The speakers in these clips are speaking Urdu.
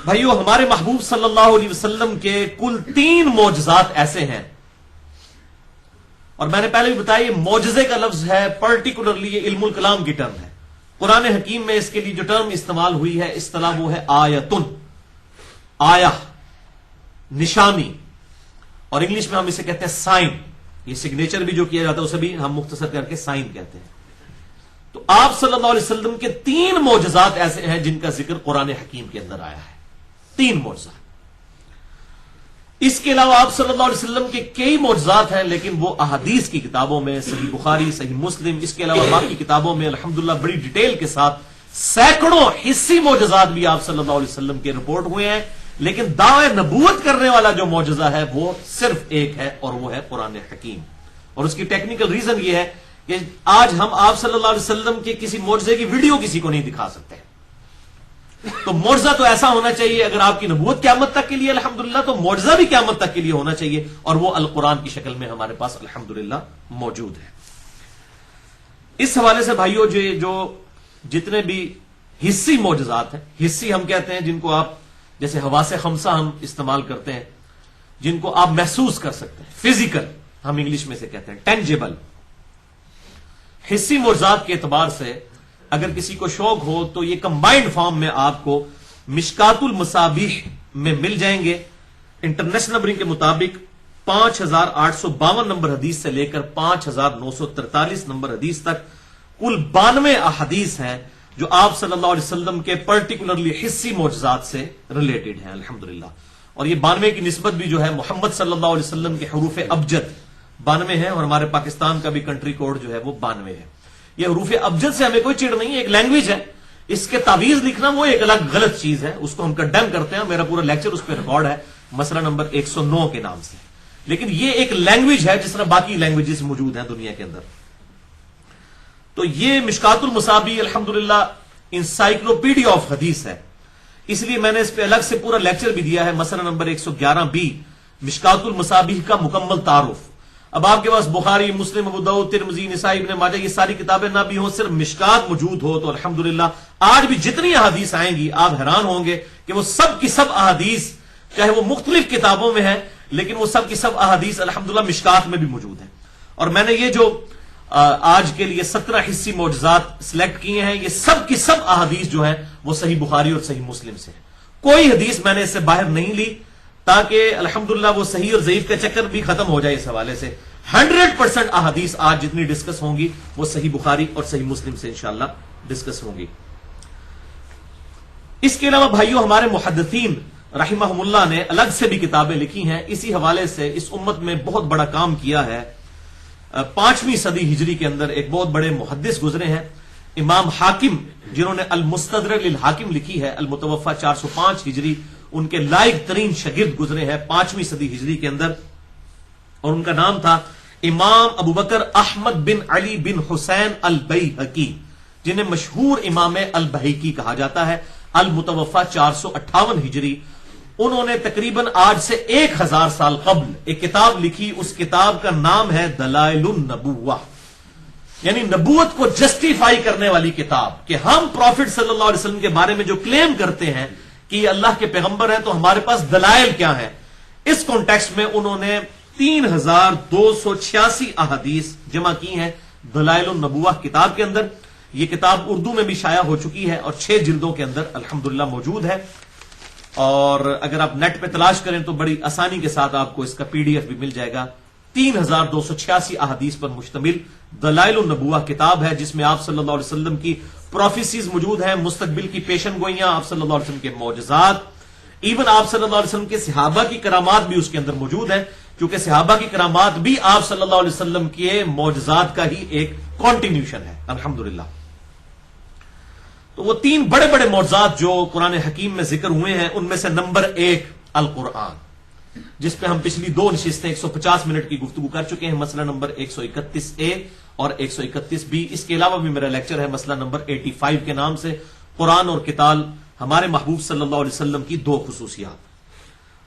بھائیو، ہمارے محبوب صلی اللہ علیہ وسلم کے کل 3 معجزات ایسے ہیں، اور میں نے پہلے بھی بتایا یہ معجزے کا لفظ ہے، پرٹیکولرلی یہ علم الکلام کی ٹرم ہے۔ قرآن حکیم میں اس کے لیے جو ٹرم استعمال ہوئی ہے، اصطلاح وہ ہے آیتن، آیا، نشانی، اور انگلش میں ہم اسے کہتے ہیں سائن۔ یہ سگنیچر بھی جو کیا جاتا ہے اسے بھی ہم مختصر کر کے سائن کہتے ہیں۔ تو آپ صلی اللہ علیہ وسلم کے 3 معجزات ایسے ہیں جن کا ذکر قرآن حکیم کے اندر آیا ہے، 3 معجزات۔ اس کے علاوہ آپ صلی اللہ علیہ وسلم کے کئی معجزات ہیں، لیکن وہ احادیث کی کتابوں میں، صحیح بخاری، صحیح مسلم، اس کے علاوہ باقی کتابوں میں الحمدللہ بڑی ڈیٹیل کے ساتھ سینکڑوں حصی معجزات بھی آپ صلی اللہ علیہ وسلم کے رپورٹ ہوئے ہیں، لیکن دعوی نبوت کرنے والا جو معجزہ ہے وہ صرف ایک ہے، اور وہ ہے قرآن حکیم۔ اور اس کی ٹیکنیکل ریزن یہ ہے کہ آج ہم آپ صلی اللہ علیہ وسلم کے کسی معجزے کی ویڈیو کسی کو نہیں دکھا سکتے۔ تو معجزہ تو ایسا ہونا چاہیے، اگر آپ کی نبوت قیامت تک کے لیے الحمدللہ، تو معجزہ بھی قیامت تک کے لیے ہونا چاہیے، اور وہ القرآن کی شکل میں ہمارے پاس الحمدللہ موجود ہے۔ اس حوالے سے بھائیو، جو جتنے بھی حصی معجزات ہیں، حصی ہم کہتے ہیں جن کو آپ جیسے حواس خمسہ ہم استعمال کرتے ہیں، جن کو آپ محسوس کر سکتے ہیں، فزیکل ہم انگلش میں سے کہتے ہیں، ٹینجیبل۔ حصی معجزات کے اعتبار سے اگر کسی کو شوق ہو تو یہ کمبائنڈ فارم میں آپ کو مشکات المصابیح میں مل جائیں گے۔ انٹرنیشنل نمبرنگ کے مطابق 5852 نمبر حدیث سے لے کر 5943 نمبر حدیث تک کل 92 احادیث ہیں جو آپ صلی اللہ علیہ وسلم کے پرٹیکولرلی حصی معجزات سے ریلیٹڈ ہیں الحمدللہ۔ اور یہ 92 کی نسبت بھی جو ہے محمد صلی اللہ علیہ وسلم کے حروف ابجد 92 ہے، اور ہمارے پاکستان کا بھی کنٹری کوڈ جو ہے وہ 92 ہے۔ یہ حروف ابجد سے ہمیں کوئی چڑ نہیں ہے، ایک لینگویج ہے، اس کے تعویذ لکھنا وہ ایک الگ غلط چیز ہے، اس کو ہم کنڈیم کرتے ہیں، میرا پورا لیکچر اس پہ ریکارڈ ہے مسئلہ نمبر 109 کے نام سے۔ لیکن یہ ایک لینگویج ہے جس طرح باقی لینگویجز موجود ہیں دنیا کے اندر۔ تو یہ مشکات المصابیح الحمدللہ انسائکلوپیڈیا آف حدیث ہے، اس لیے میں نے اس پہ الگ سے پورا لیکچر بھی دیا ہے، مسئلہ نمبر 111 مشکات المصابیح کا مکمل تعارف۔ اب آپ کے پاس بخاری، مسلم، ابو داؤد، ترمذی، نسائی، ابن ماجہ یہ ساری کتابیں نہ بھی ہوں، صرف مشکات موجود ہو، تو الحمدللہ آج بھی جتنی احادیث آئیں گی آپ حیران ہوں گے کہ وہ سب کی سب احادیث چاہے وہ مختلف کتابوں میں ہیں، لیکن وہ سب کی سب احادیث الحمدللہ مشکات میں بھی موجود ہیں۔ اور میں نے یہ جو آج کے لیے 17 حصی معجزات سلیکٹ کیے ہیں، یہ سب کی سب احادیث جو ہیں وہ صحیح بخاری اور صحیح مسلم سے ہیں، کوئی حدیث میں نے اس سے باہر نہیں لی، تاکہ الحمدللہ وہ صحیح اور ضعیف کا چکر بھی ختم ہو جائے۔ اس حوالے سے 100% احادیث آج جتنی ڈسکس ہوں گی وہ صحیح بخاری اور صحیح مسلم سے انشاءاللہ ڈسکس ہوں گی۔ اس کے علاوہ بھائیوں، ہمارے محدثین رحمہم اللہ نے الگ سے بھی کتابیں لکھی ہیں، اسی حوالے سے اس امت میں بہت بڑا کام کیا ہے۔ 5ویں صدی ہجری کے اندر ایک بہت بڑے محدث گزرے ہیں، امام حاکم، جنہوں نے المستدرک للحاکم لکھی ہے، المتوفى 405 ہجری، ان کے لائق ترین شاگرد گزرے ہیں 5ویں صدی ہجری کے اندر، اور ان کا نام تھا امام ابو بکر احمد بن علی بن حسین البیہقی، جنہیں مشہور امام البیہقی کہا جاتا ہے، المتوفى 458 ہجری۔ انہوں نے تقریباً آج سے 1000 سال قبل ایک کتاب لکھی، اس کتاب کا نام ہے دلائل النبوہ، یعنی نبوت کو جسٹیفائی کرنے والی کتاب، کہ ہم پروفٹ صلی اللہ علیہ وسلم کے بارے میں جو کلیم کرتے ہیں کہ یہ اللہ کے پیغمبر ہیں، تو ہمارے پاس دلائل کیا ہیں۔ اس کانٹیکسٹ میں انہوں نے 3286 احادیث جمع کی ہیں دلائل النبوہ کتاب کے اندر۔ یہ کتاب اردو میں بھی شائع ہو چکی ہے اور 6 جلدوں کے اندر الحمدللہ موجود ہے، اور اگر آپ نیٹ پہ تلاش کریں تو بڑی آسانی کے ساتھ آپ کو اس کا PDF بھی مل جائے گا۔ 3286 احادیث پر مشتمل دلائل النبوہ کتاب ہے، جس میں آپ صلی اللہ علیہ وسلم کی پروفیسیز موجود ہیں، مستقبل کی پیشن گوئیاں، آپ صلی اللہ علیہ وسلم کے معجزات، ایون آپ صلی اللہ علیہ وسلم کے صحابہ کی کرامات بھی اس کے اندر موجود ہیں، کیونکہ صحابہ کی کرامات بھی آپ صلی اللہ علیہ وسلم کے معجزات کا ہی ایک کنٹینیوشن ہے الحمدللہ۔ تو وہ 3 بڑے بڑے معجزات جو قرآن حکیم میں ذکر ہوئے ہیں، ان میں سے نمبر 1 القرآن، جس پہ ہم پچھلی 2 نشستیں 150 منٹ کی گفتگو کر چکے ہیں، مسئلہ نمبر 131A اور 131B۔ اس کے علاوہ بھی میرا لیکچر ہے مسئلہ نمبر 85 کے نام سے، قرآن اور قتال، ہمارے محبوب صلی اللہ علیہ وسلم کی 2 خصوصیات۔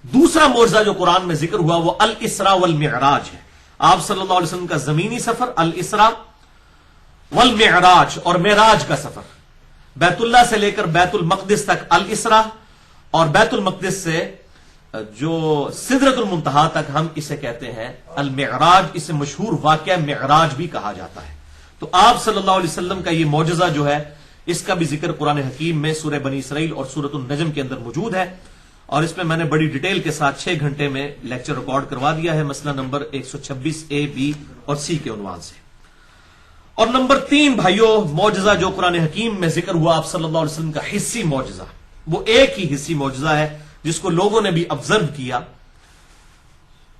دوسرا معجزہ جو قرآن میں ذکر ہوا وہ الاسراء والمعراج ہے، آپ صلی اللہ علیہ وسلم کا زمینی سفر الاسراء والمعراج، اور معراج کا سفر، بیت اللہ سے لے کر بیت المقدس تک الاسراء، اور بیت المقدس سے جو سدرۃ المنتہا تک ہم اسے کہتے ہیں المعراج، اسے مشہور واقعہ معراج بھی کہا جاتا ہے۔ تو آپ صلی اللہ علیہ وسلم کا یہ معجزہ جو ہے اس کا بھی ذکر قرآن حکیم میں سورہ بنی اسرائیل اور سورۃ النجم کے اندر موجود ہے، اور اس میں میں نے بڑی ڈیٹیل کے ساتھ 6 گھنٹے میں لیکچر ریکارڈ کروا دیا ہے، مسئلہ نمبر 126A، B اور C کے عنوان سے۔ اور نمبر 3 بھائیوں، معجزہ جو قرآن حکیم میں ذکر ہوا آپ صلی اللہ علیہ وسلم کا حصی معجزہ، وہ ایک ہی حصی معجزہ ہے جس کو لوگوں نے بھی آبزرو کیا،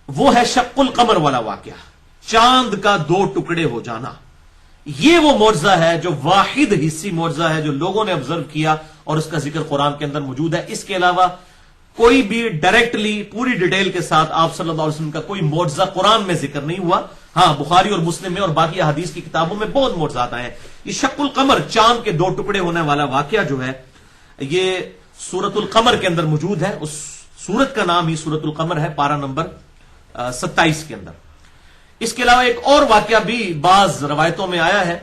وہ ہے شق القمر والا واقعہ، چاند کا 2 ٹکڑے ہو جانا۔ یہ وہ معجزہ ہے جو واحد حصی معجزہ ہے جو لوگوں نے آبزرو کیا، اور اس کا ذکر قرآن کے اندر موجود ہے۔ اس کے علاوہ کوئی بھی ڈائریکٹلی پوری ڈیٹیل کے ساتھ آپ صلی اللہ علیہ وسلم کا کوئی معجزہ قرآن میں ذکر نہیں ہوا۔ ہاں، بخاری اور مسلم میں اور باقی احادیث کی کتابوں میں بہت معجزات آئے ہیں۔ یہ شق القمر، چاند کے 2 ٹکڑے ہونے والا واقعہ جو ہے یہ سورۃ القمر کے اندر موجود ہے۔ اس سورت کا نام ہی سورۃ القمر ہے، پارہ نمبر 27 کے اندر۔ اس کے علاوہ ایک اور واقعہ بھی بعض روایتوں میں آیا ہے،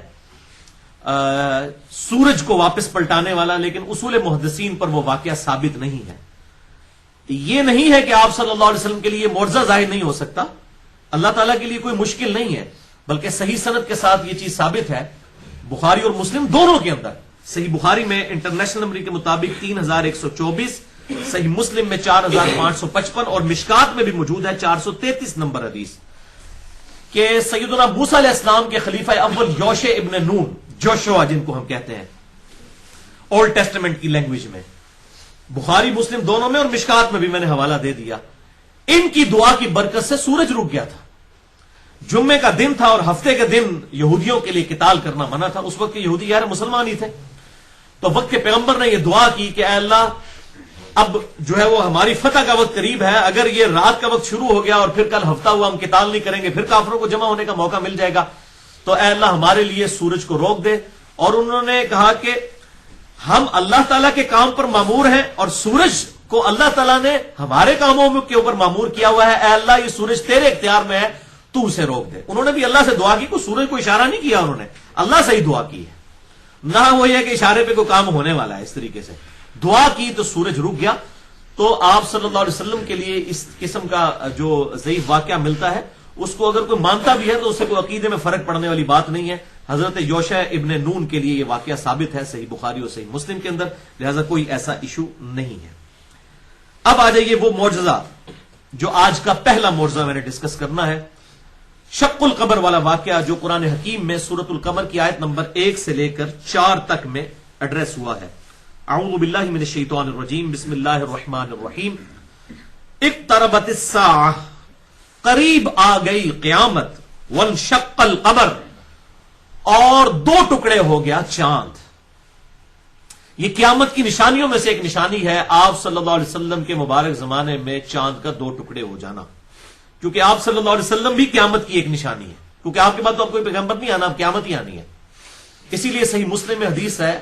سورج کو واپس پلٹانے والا، لیکن اصول محدثین پر وہ واقعہ ثابت نہیں ہے۔ یہ نہیں ہے کہ آپ صلی اللہ علیہ وسلم کے لیے معجزہ ظاہر نہیں ہو سکتا، اللہ تعالیٰ کے لیے کوئی مشکل نہیں ہے، بلکہ صحیح سند کے ساتھ یہ چیز ثابت ہے، بخاری اور مسلم دونوں کے اندر۔ صحیح بخاری میں انٹرنیشنل نمبر کے مطابق 3124، صحیح مسلم میں 4555 اور مشکات میں بھی موجود ہے 433 نمبر حدیث کہ سیدنا موسیٰ علیہ السلام کے خلیفہ اول یوشع ابن نون، جوشوا جن کو ہم کہتے ہیں اولڈ ٹیسٹمنٹ کی لینگویج میں، بخاری مسلم دونوں میں اور مشکات میں بھی میں نے حوالہ دے دیا، ان کی دعا کی برکت سے سورج رک گیا تھا۔ جمعے کا دن تھا اور ہفتے کے دن یہودیوں کے لیے قتال کرنا منع تھا، اس وقت کے یہودی یار مسلمان ہی تھے، تو وقت کے پیغمبر نے یہ دعا کی کہ اے اللہ، اب جو ہے وہ ہماری فتح کا وقت قریب ہے، اگر یہ رات کا وقت شروع ہو گیا اور پھر کل ہفتہ ہوا ہم قتال نہیں کریں گے، پھر کافروں کو جمع ہونے کا موقع مل جائے گا، تو اے اللہ ہمارے لیے سورج کو روک دے۔ اور انہوں نے کہا کہ ہم اللہ تعالیٰ کے کام پر مامور ہیں اور سورج کو اللہ تعالیٰ نے ہمارے کاموں کے اوپر مامور کیا ہوا ہے، اے اللہ یہ سورج تیرے اختیار میں ہے، تو اسے روک دے۔ انہوں نے بھی اللہ سے دعا کی، کوئی سورج کو اشارہ نہیں کیا، انہوں نے اللہ سے ہی دعا کی ہے، نہ وہ یہ کہ اشارے پہ کوئی کام ہونے والا ہے، اس طریقے سے دعا کی تو سورج رک گیا۔ تو آپ صلی اللہ علیہ وسلم کے لیے اس قسم کا جو ضعیف واقعہ ملتا ہے، اس کو اگر کوئی مانتا بھی ہے تو اس سے کوئی عقیدے میں فرق پڑنے والی بات نہیں ہے۔ حضرت یوشع ابن نون کے لیے یہ واقعہ ثابت ہے صحیح بخاری اور صحیح مسلم کے اندر، لہذا کوئی ایسا ایشو نہیں ہے۔ اب آ جائیے وہ معجزہ جو آج کا پہلا معجزہ میں نے ڈسکس کرنا ہے، شق القمر والا واقعہ جو قرآن حکیم میں سورۃ القمر کی آیت نمبر 1 سے لے کر 4 تک میں ایڈریس ہوا ہے۔ اعوذ باللہ من الشیطان الرجیم، بسم اللہ الرحمن الرحیم۔ اقتربت الساعہ، قریب آ گئی قیامت، وانشق القمر، اور 2 ٹکڑے ہو گیا چاند۔ یہ قیامت کی نشانیوں میں سے ایک نشانی ہے آپ صلی اللہ علیہ وسلم کے مبارک زمانے میں چاند کا 2 ٹکڑے ہو جانا، کیونکہ آپ صلی اللہ علیہ وسلم بھی قیامت کی ایک نشانی ہے، کیونکہ آپ کے بعد تو اب کوئی پیغمبر نہیں آنا، اب قیامت ہی آنی ہے۔ اسی لیے صحیح مسلم میں حدیث ہے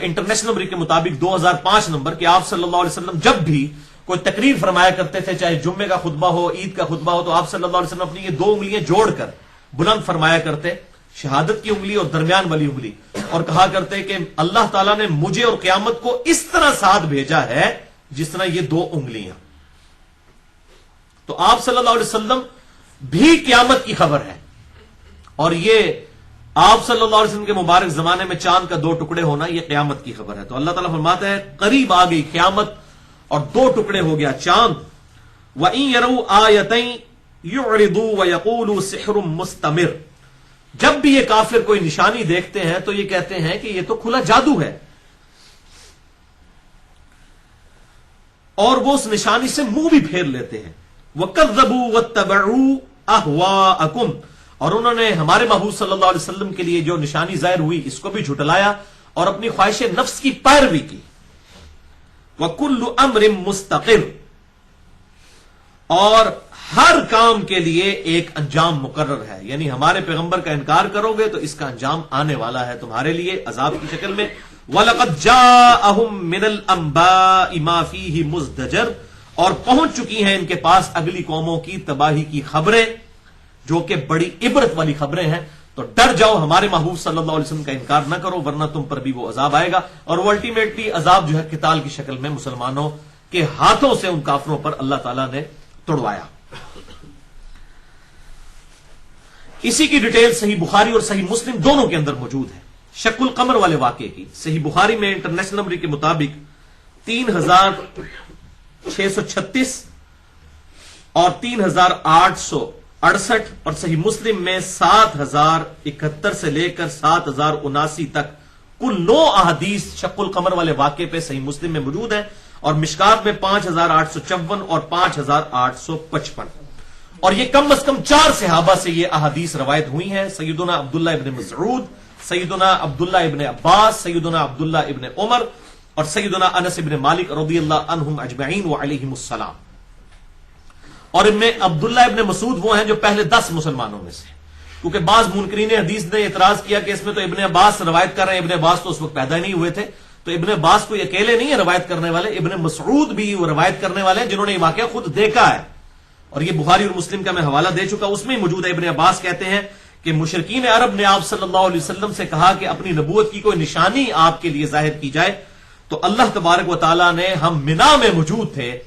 انٹرنیشنل نمبر کے مطابق 2005 نمبر کہ آپ صلی اللہ علیہ وسلم جب بھی کوئی تقریر فرمایا کرتے تھے، چاہے جمعے کا خطبہ ہو، عید کا خطبہ ہو، تو آپ صلی اللہ علیہ وسلم اپنی یہ 2 انگلیاں جوڑ کر بلند فرمایا کرتے، شہادت کی انگلی اور درمیان والی انگلی، اور کہا کرتے کہ اللہ تعالیٰ نے مجھے اور قیامت کو اس طرح ساتھ بھیجا ہے جس طرح یہ 2 انگلیاں۔ تو آپ صلی اللہ علیہ وسلم بھی قیامت کی خبر ہے، اور یہ آپ صلی اللہ علیہ وسلم کے مبارک زمانے میں چاند کا 2 ٹکڑے ہونا یہ قیامت کی خبر ہے۔ تو اللہ تعالیٰ فرماتا ہے قریب آ گئی قیامت اور 2 ٹکڑے ہو گیا چاند۔ وَإِن يَرَوْا آيَةً يُعْرِضُوا وَيَقُولُوا سِحْرٌ مُسْتَمِرٌ، جب بھی یہ کافر کوئی نشانی دیکھتے ہیں تو یہ کہتے ہیں کہ یہ تو کھلا جادو ہے، اور وہ اس نشانی سے منہ بھی پھیر لیتے ہیں۔ وَكَذَّبُوا وَاتَّبَعُوا أَهْوَاءَكُمْ، اور انہوں نے ہمارے محبوب صلی اللہ علیہ وسلم کے لیے جو نشانی ظاہر ہوئی اس کو بھی جھٹلایا اور اپنی خواہش نفس کی پیروی کی۔ وَكُلُّ أَمْرٍ مُسْتَقِرٌ، اور ہر کام کے لیے ایک انجام مقرر ہے، یعنی ہمارے پیغمبر کا انکار کرو گے تو اس کا انجام آنے والا ہے تمہارے لیے عذاب کی شکل میں۔ وَلَقَدْ جَاءَهُم مِّنَ الْأَنبَاءِ مَا فِيهِ مُزْدَجَرٌ، اور پہنچ چکی ہیں ان کے پاس اگلی قوموں کی تباہی کی خبریں جو کہ بڑی عبرت والی خبریں ہیں۔ تو ڈر جاؤ، ہمارے محبوب صلی اللہ علیہ وسلم کا انکار نہ کرو، ورنہ تم پر بھی وہ عذاب آئے گا، اور وہ الٹیمیٹلی عذاب جو ہے قتال کی شکل میں مسلمانوں کے ہاتھوں سے ان کافروں پر اللہ تعالیٰ نے توڑوایا۔ اسی کی ڈیٹیل صحیح بخاری اور صحیح مسلم دونوں کے اندر موجود ہے۔ شق القمر والے واقعے کی صحیح بخاری میں انٹرنیشنل نمبر کے مطابق 3636 اور 3868 اور صحیح مسلم میں 7071 سے لے کر 7079 تک کل 9 احادیث شق القمر والے واقعے پہ صحیح مسلم میں موجود ہیں، اور مشکات میں 5854 اور 5855، اور یہ کم از کم 4 صحابہ سے یہ احادیث روایت ہوئی ہیں، سیدنا عبداللہ ابن مسعود، سیدنا عبداللہ ابن عباس، سیدنا عبداللہ ابن عمر، اور سیدنا انس ابن مالک رضی اللہ عنہم اجمعین وعلیہم السلام۔ اور ان میں عبداللہ ابن مسعود وہ ہیں جو پہلے 10 مسلمانوں میں سے، کیونکہ بعض منکرین حدیث نے اعتراض کیا کہ اس میں تو ابن عباس روایت کر رہے ہیں، ابن عباس تو اس وقت پیدا ہی نہیں ہوئے تھے، تو ابن عباس کوئی اکیلے نہیں ہے روایت کرنے والے، ابن مسعود بھی وہ روایت کرنے والے ہیں جنہوں نے یہ واقعہ خود دیکھا ہے، اور یہ بخاری اور مسلم کا میں حوالہ دے چکا، اس میں موجود ہے۔ ابن عباس کہتے ہیں کہ مشرکین عرب نے آپ صلی اللہ علیہ وسلم سے کہا کہ اپنی نبوت کی کوئی نشانی آپ کے لیے ظاہر کی جائے، تو اللہ تبارک و تعالیٰ نے، ہم منا میں موجود تھے،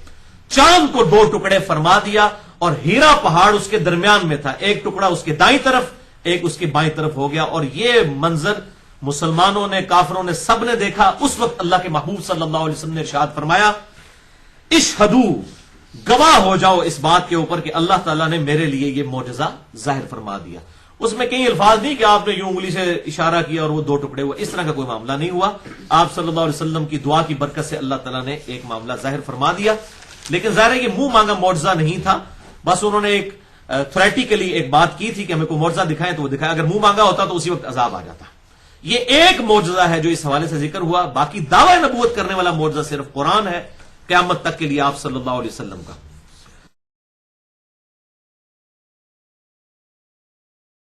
چاند کو 2 ٹکڑے فرما دیا، اور ہیرا پہاڑ اس کے درمیان میں تھا، ایک ٹکڑا اس کے دائیں طرف، ایک اس کے بائیں طرف ہو گیا، اور یہ منظر مسلمانوں نے، کافروں نے، سب نے دیکھا۔ اس وقت اللہ کے محبوب صلی اللہ علیہ وسلم نے ارشاد فرمایا، اشہدو، گواہ ہو جاؤ اس بات کے اوپر کہ اللہ تعالیٰ نے میرے لیے یہ معجزہ ظاہر فرما دیا۔ اس میں کئی الفاظ نہیں کہ آپ نے یوں انگلی سے اشارہ کیا اور وہ 2 ٹکڑے ہوئے، اس طرح کا کوئی معاملہ نہیں ہوا، آپ صلی اللہ علیہ وسلم کی دعا کی برکت سے اللہ تعالیٰ نے ایک معاملہ ظاہر فرما دیا۔ لیکن ظاہر ہے یہ منہ مانگا معجزہ نہیں تھا، بس انہوں نے ایک تھریٹیکلی ایک بات کی تھی کہ ہمیں کوئی معجزہ دکھائیں تو وہ دکھایا، اگر منہ مانگا ہوتا تو اسی وقت عذاب آ جاتا۔ یہ ایک معجزہ ہے جو اس حوالے سے ذکر ہوا، باقی دعوی نبوت کرنے والا معجزہ صرف قرآن ہے قیامت تک کے لیے آپ صلی اللہ علیہ وسلم کا۔